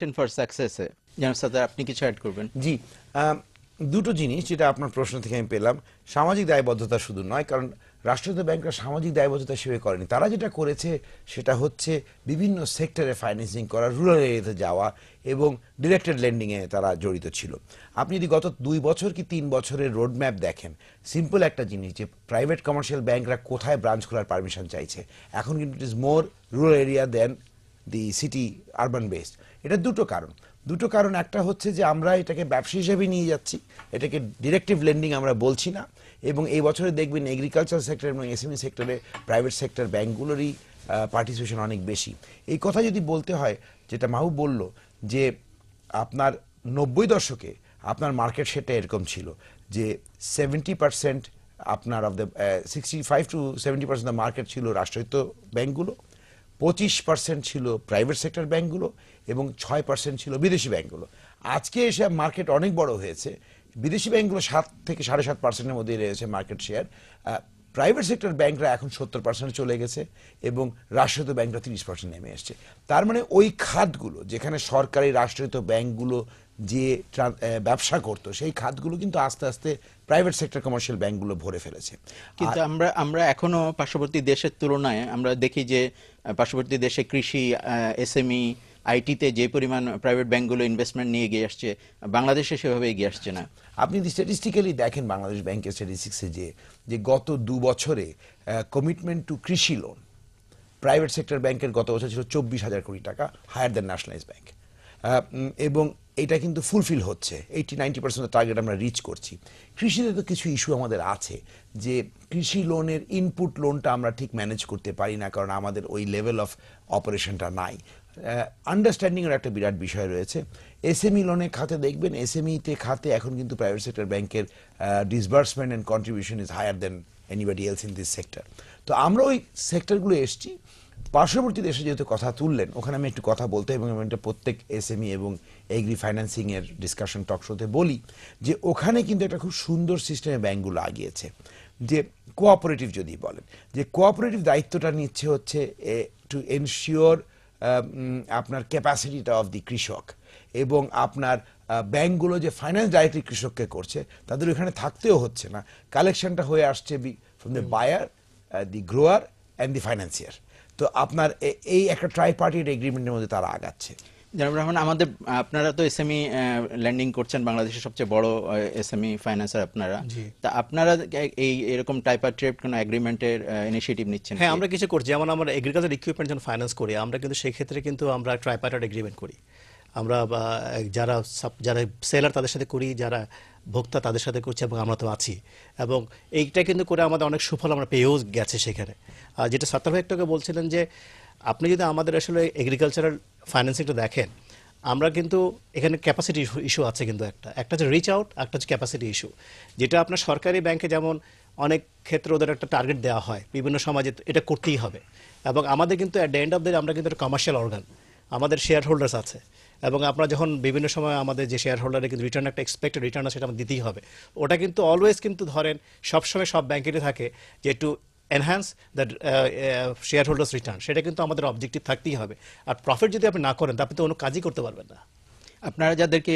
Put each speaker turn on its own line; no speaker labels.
For success যেন sir আপনি কিছু অ্যাড করবেন।
জি, দুটো জিনিস যেটা আপনার প্রশ্ন থেকে আমি পেলাম। সামাজিক দায়বদ্ধতা শুধু নয়, কারণ রাষ্ট্রায়ত্ত ব্যাংকরা সামাজিক দায়বদ্ধতা হিসেবে করেনি। তারা যেটা করেছে সেটা হচ্ছে বিভিন্ন সেক্টরে ফাইন্যান্সিং করা, রুরাল এরিয়াতে যাওয়া এবং ডিরেক্টেড লেন্ডিংয়ে তারা জড়িত ছিল। আপনি যদি গত 2 বছর কি 3 বছরের রোড ম্যাপ দেখেন, সিম্পল একটা জিনিস যে প্রাইভেট কমার্শিয়াল ব্যাংকরা কোথায় ব্রাঞ্চ খোলার পারমিশন চাইছে, এখন কিন্তু it is more rural area then the city urban based. এটা দুটো কারণ একটা হচ্ছে যে আমরা এটাকে ব্যবসা হিসেবে নিয়ে যাচ্ছি, এটাকে ডিরেক্টিভ লেন্ডিং আমরা বলছি না। এবং এই বছরে দেখবেন এগ্রিকালচার সেক্টর এবং এসএমই সেক্টরে প্রাইভেট সেক্টর ব্যাংকগুলোরই পার্টিসিপেশন অনেক বেশি। এই কথা যদি বলতে হয়, যেটা মাহবুব বলল যে আপনার 90 দশকে আপনার মার্কেট সেটা এরকম ছিল যে 70% আপনার অফ দ্য 65 to 70% মার্কেট ছিল রাষ্ট্রায়ত্ত ব্যাংকগুলো, 25% ছিল প্রাইভেট সেক্টর ব্যাংকগুলো এবং 6% ছিল বিদেশি ব্যাংকগুলো। আজকে এসে মার্কেট অনেক বড় হয়েছে, বিদেশি ব্যাংকগুলো 7 থেকে 7.5%-এর মধ্যে রয়েছে মার্কেট শেয়ার। প্রাইভেট সেক্টর ব্যাংকরা এখন 70% চলে গেছে এবং রাষ্ট্রায়ত্ত ব্যাংকরা 30% নেমে এসছে। তার মানে ওই খাতগুলো যেখানে সরকারি রাষ্ট্রায়ত্ত ব্যাংকগুলো যে ব্যবসা করতো, সেই খাতগুলো কিন্তু আস্তে আস্তে প্রাইভেট সেক্টর কমার্শিয়াল ব্যাংকগুলো ভরে ফেলেছে।
কিন্তু আমরা এখনো পার্শ্ববর্তী দেশের তুলনায় আমরা দেখি যে পার্শ্ববর্তী দেশে কৃষি, এসএমই, আইটিতে যে পরিমাণ প্রাইভেট ব্যাংকগুলো ইনভেস্টমেন্ট নিয়ে এগিয়ে আসছে, বাংলাদেশে সেভাবে এগিয়ে আসছে না।
আপনি যদি স্ট্যাটিস্টিক্যালি দেখেন বাংলাদেশ ব্যাংকের স্ট্যাটিস্টিক্সে যে গত 2 বছরে কমিটমেন্ট টু কৃষি লোন প্রাইভেট সেক্টর ব্যাংকের গত বছর ছিল 24,000 কোটি টাকা, হায়ার দ্যান ন্যাশনালাইজ ব্যাংক। এবং এটা কিন্তু ফুলফিল হচ্ছে, 80-90% টার্গেট আমরা রিচ করছি। কৃষিতে তো কিছু ইস্যু আমাদের আছে, যে কৃষি লোনের ইনপুট লোনটা আমরা ঠিক ম্যানেজ করতে পারি না, কারণ আমাদের ওই লেভেল অফ অপারেশনটা নাই। আন্ডারস্ট্যান্ডিংয়ের একটা বিরাট বিষয় রয়েছে। এসএমই লোনের খাতে দেখবেন, এসএমইতে খাতে এখন কিন্তু প্রাইভেট সেক্টর ব্যাংকের disbursement and contribution is higher then anybody else in this sector. তো আমরা ওই সেক্টরগুলো এসছি। পার্শ্ববর্তী দেশে যেহেতু কথা তুললেন, ওখানে আমি একটু কথা বলতে, এবং আমি এটা প্রত্যেক এসএমই এবং এগ্রি ফাইন্যান্সিং এর ডিসকাশন টক শোতে বলি, যে ওখানে কিন্তু একটা খুব সুন্দর সিস্টেমে ব্যাংকগুলো আগিয়েছে। যে কোঅপারেটিভ যদি বলেন, যে কোঅপারেটিভ দায়িত্বটা নিচ্ছে হচ্ছে টু এনশিওর আপনার ক্যাপাসিটিটা অফ দি কৃষক, এবং আপনার ব্যাংকগুলো যে ফাইন্যান্স ডাইরেক্টলি কৃষককে করছে, তাদের ওখানে থাকতেও হচ্ছে না, কালেকশনটা হয়ে আসছে from the buyer, the grower and the financier. তো আপনার এই একটা ট্রাইপার্টিট এগ্রিমেন্টের মধ্যে তারা আগাচ্ছে।
জনাব রহমান, আপনারা তো এসএমই ল্যান্ডিং করছেন, বাংলাদেশের সবচেয়ে বড় এসএমই ফাইন্যান্সার আপনারা। তা আপনারা এরকম ট্রাইপার্টিট কোনো এগ্রিমেন্টের ইনিশিয়েটিভ নিচ্ছেন?
হ্যাঁ, আমরা কিছু করছি। যেমন আমরা এগ্রিকালচার ইকুইপমেন্ট যখন ফাইন্যান্স করি, আমরা কিন্তু সেই ক্ষেত্রে কিন্তু আমরা ট্রাইপার্টাইট এগ্রিমেন্ট করি। আমরা যারা যারা সেলার তাদের সাথে করি, যারা ভোক্তা তাদের সাথে করছি, এবং আমরা তো আছি। এবং এইটা কিন্তু করে আমাদের অনেক সুফল আমরা পেয়েও গেছে সেখানে। যেটা সত্তর ভাই একটু বলছিলেন, যে আপনি যদি আমাদের আসলে এগ্রিকালচারাল ফাইন্যান্সিংটা দেখেন, আমরা কিন্তু এখানে ক্যাপাসিটি ইস্যু আছে, কিন্তু একটা হচ্ছে রিচ আউট, একটা হচ্ছে ক্যাপাসিটি ইস্যু। যেটা আপনার সরকারি ব্যাংকে যেমন অনেক ক্ষেত্রে ওদের একটা টার্গেট দেওয়া হয় বিভিন্ন সমাজে, এটা করতেই হবে। এবং আমাদের কিন্তু at the end of the day আমরা কিন্তু একটা কমার্শিয়াল অর্গান, আমাদের শেয়ার হোল্ডার্স আছে, এবং আমরা যখন বিভিন্ন সময় আমাদের যে শেয়ার হোল্ডারের কিন্তু রিটার্ন একটা এক্সপেক্টেড রিটার্ন আছে, সেটা আমাদের দিতেই হবে। ওটা কিন্তু অলওয়েজ কিন্তু ধরেন সবসময় সব ব্যাংকেরই থাকে যে একটু enhance the share holders return, সেটা কিন্তু আমাদের অবজেক্টিভ থাকতেই হবে। আর প্রফিট যদি আপনি না করেন, তা আপনি তো কোনো কাজই করতে পারবেন না।
আপনারা যাদেরকে